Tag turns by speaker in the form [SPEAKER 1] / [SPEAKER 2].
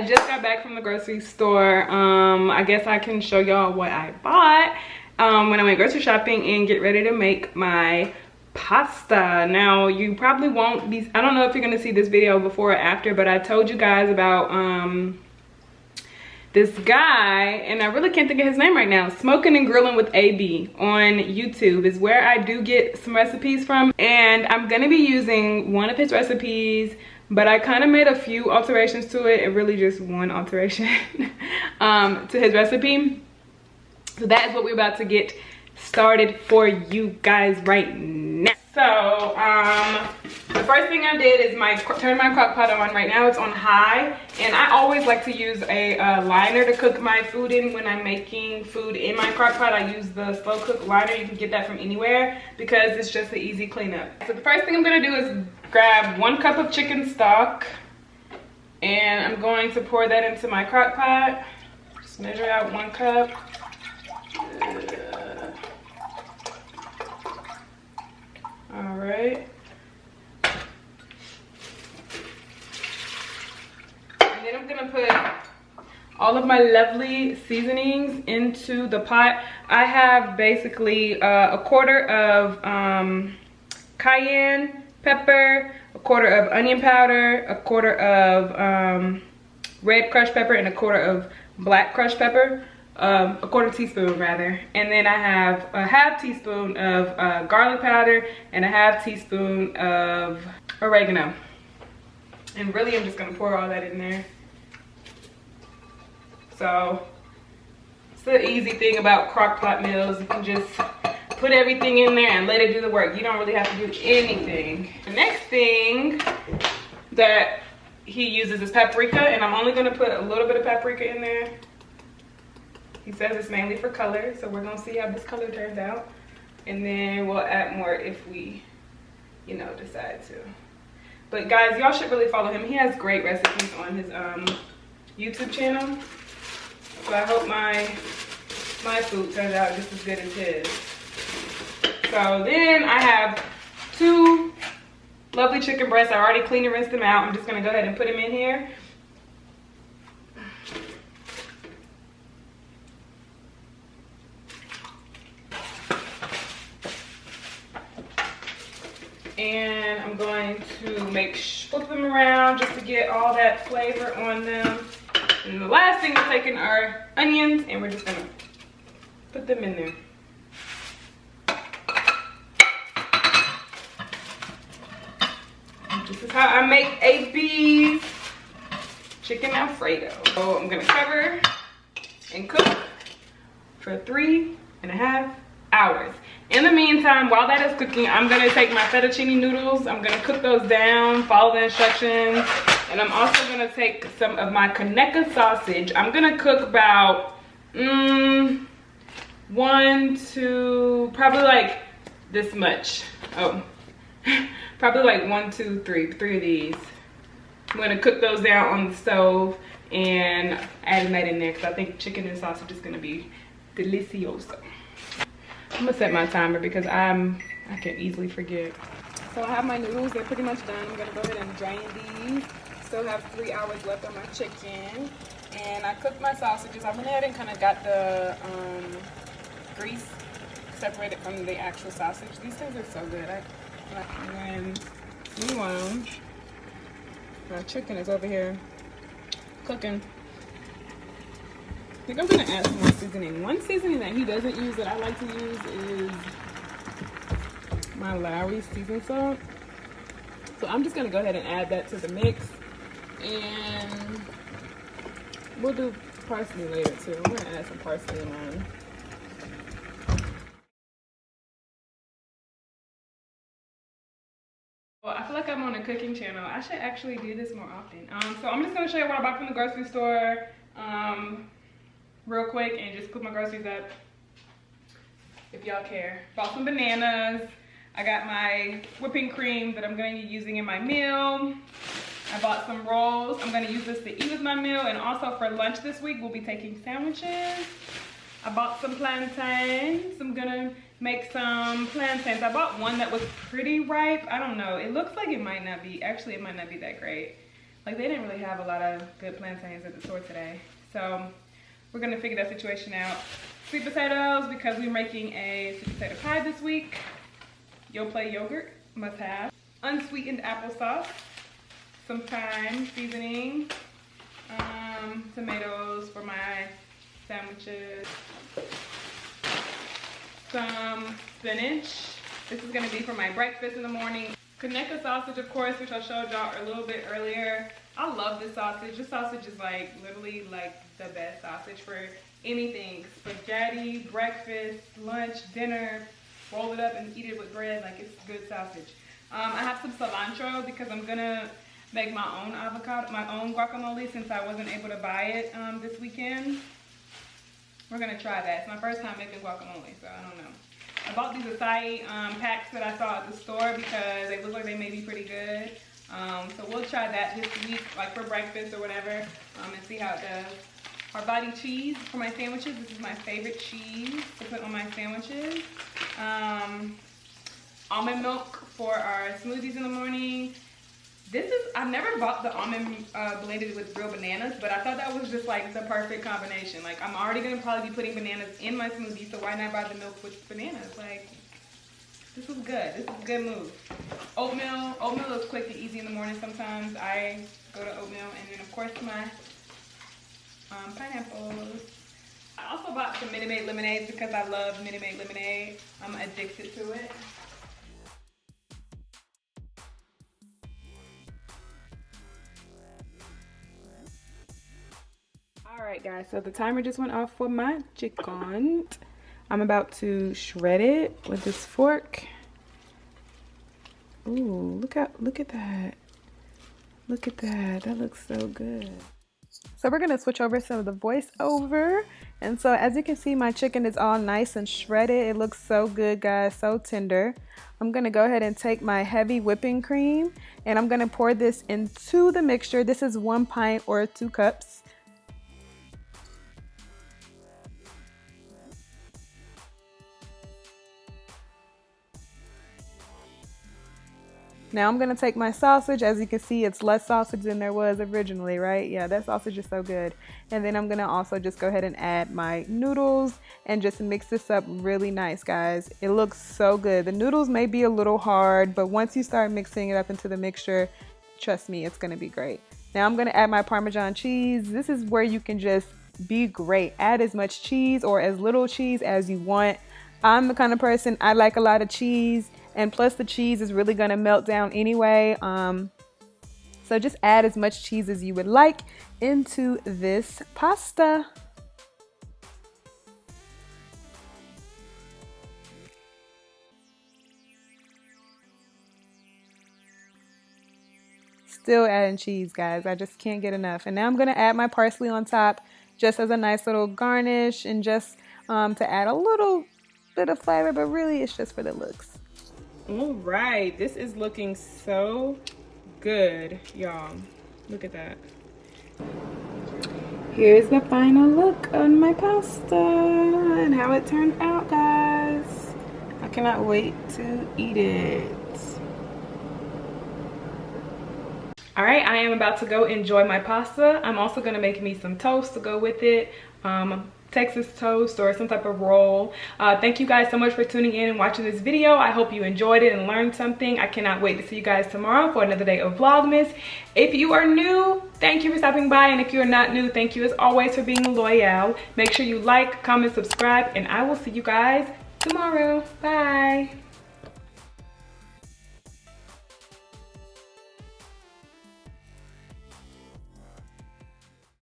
[SPEAKER 1] just got back from the grocery store. I guess I can show y'all what I bought when I went grocery shopping and get ready to make my pasta. Now you probably won't be, I don't know if you're gonna see this video before or after, but I told you guys about this guy, and I really can't think of his name right now. Smoking and Grilling with AB on YouTube is where I do get some recipes from, and I'm gonna be using one of his recipes, but I kind of made a few alterations to it, and really just one alteration to his recipe. So that is what we're about to get started for you guys right now. So the first thing I did is turn my crock pot on. Right now it's on high, and I always like to use a liner to cook my food in when I'm making food in my crock pot. I use the slow cook liner. You can get that from anywhere because it's just an easy cleanup. So the first thing I'm gonna do is grab 1 cup of chicken stock, and I'm going to pour that into my crock pot. Just measure out 1 cup. All right. And then I'm gonna put all of my lovely seasonings into the pot. I have basically a quarter of cayenne pepper, a quarter of onion powder, a quarter of red crushed pepper, and a quarter of black crushed pepper. A quarter teaspoon rather, and then I have a half teaspoon of garlic powder and a half teaspoon of oregano. And really I'm just gonna pour all that in there. So it's the easy thing about crock pot meals. You can just put everything in there and let it do the work. You don't really have to do anything. The next thing that he uses is paprika, and I'm only gonna put a little bit of paprika in there. He says it's mainly for color, so we're gonna see how this color turns out. And then we'll add more if we, you know, decide to. But guys, y'all should really follow him. He has great recipes on his YouTube channel. So I hope my food turns out just as good as his. So then I have 2 lovely chicken breasts. I already cleaned and rinsed them out. I'm just gonna go ahead and put them in here. And I'm going to flip them around just to get all that flavor on them. And the last thing we're taking are onions, and we're just gonna put them in there. This is how I make AB's chicken Alfredo. So I'm gonna cover and cook for 3.5 hours. In the meantime, while that is cooking, I'm gonna take my fettuccine noodles. I'm gonna cook those down, follow the instructions, and I'm also gonna take some of my Coneca sausage. I'm gonna cook about 1, 2, probably like this much. Oh, probably like 1, 2, 3 of these. I'm gonna cook those down on the stove and adding that in there because I think chicken and sausage is gonna be delicioso. I'm gonna set my timer because I can easily forget. So I have my noodles, they're pretty much done. I'm gonna go ahead and drain these. Still have 3 hours left on my chicken. And I cooked my sausages. I went ahead and kind of got the grease separated from the actual sausage. These things are so good. And meanwhile, my chicken is over here cooking. I think I'm gonna add some more seasoning. One seasoning that he doesn't use that I like to use is my Lowry season salt. So I'm just gonna go ahead and add that to the mix, and we'll do parsley later too. I'm gonna add some parsley in mine. Well, I feel like I'm on a cooking channel. I should actually do this more often. So I'm just gonna show you what I bought from the grocery store. Real quick, and just put my groceries up if y'all care. Bought some bananas. I got my whipping cream that I'm going to be using in my meal. I bought some rolls. I'm going to use this to eat with my meal, and also for lunch this week we'll be taking sandwiches. I bought some plantains. I'm going to make some plantains. I bought one that was pretty ripe. I don't know. It looks like it might not be. Actually, it might not be that great. Like, they didn't really have a lot of good plantains at the store today. So we're gonna figure that situation out. Sweet potatoes, because we're making a sweet potato pie this week. Yoplait yogurt, must have. Unsweetened applesauce. Some thyme seasoning. Tomatoes for my sandwiches. Some spinach. This is gonna be for my breakfast in the morning. Conecuh sausage, of course, which I showed y'all a little bit earlier. I love this sausage. This sausage is like literally like the best sausage for anything. Spaghetti, breakfast, lunch, dinner. Roll it up and eat it with bread. Like, it's good sausage. I have some cilantro because I'm gonna make my own guacamole since I wasn't able to buy it this weekend. We're gonna try that. It's my first time making guacamole, so I don't know. I bought these acai packs that I saw at the store because they look like they may be pretty good. So we'll try that this week, like for breakfast or whatever, and see how it does. Hard-body cheese for my sandwiches. This is my favorite cheese to put on my sandwiches. Almond milk for our smoothies in the morning. I've never bought the almond blended with real bananas, but I thought that was just like the perfect combination. Like, I'm already gonna probably be putting bananas in my smoothie, so why not buy the milk with bananas? Like, this is good. This is a good move. Oatmeal. Oatmeal is quick and easy in the morning sometimes. I go to oatmeal, and then of course my pineapples. I also bought some Minute Maid lemonades because I love Minute Maid lemonade. I'm addicted to it. Alright guys, so the timer just went off for my chicken. I'm about to shred it with this fork. Ooh, look at that. Look at that. That looks so good. So we're gonna switch over some of the voiceover. And so as you can see, my chicken is all nice and shredded. It looks so good, guys, so tender. I'm gonna go ahead and take my heavy whipping cream and I'm gonna pour this into the mixture. This is 1 pint or 2 cups. Now I'm gonna take my sausage. As you can see, it's less sausage than there was originally, right? Yeah, that sausage is so good. And then I'm gonna also just go ahead and add my noodles and just mix this up really nice, guys. It looks so good. The noodles may be a little hard, but once you start mixing it up into the mixture, trust me, it's gonna be great. Now I'm gonna add my Parmesan cheese. This is where you can just be great. Add as much cheese or as little cheese as you want. I'm the kind of person, I like a lot of cheese. And plus the cheese is really gonna melt down anyway. So just add as much cheese as you would like into this pasta. Still adding cheese, guys. I just can't get enough. And now I'm gonna add my parsley on top just as a nice little garnish and just to add a little bit of flavor, but really it's just for the looks. All right, this is looking so good, y'all. Look at that. Here's the final look on my pasta and how it turned out, guys. I cannot wait to eat it. All right, I am about to go enjoy my pasta. I'm also gonna make me some toast to go with it. Texas toast or some type of roll. Thank you guys so much for tuning in and watching this video. I hope you enjoyed it and learned something. I cannot wait to see you guys tomorrow for another day of Vlogmas. If you are new, thank you for stopping by, and if you're not new, thank you as always for being loyal. Make sure you like, comment, subscribe, and I will see you guys tomorrow. Bye.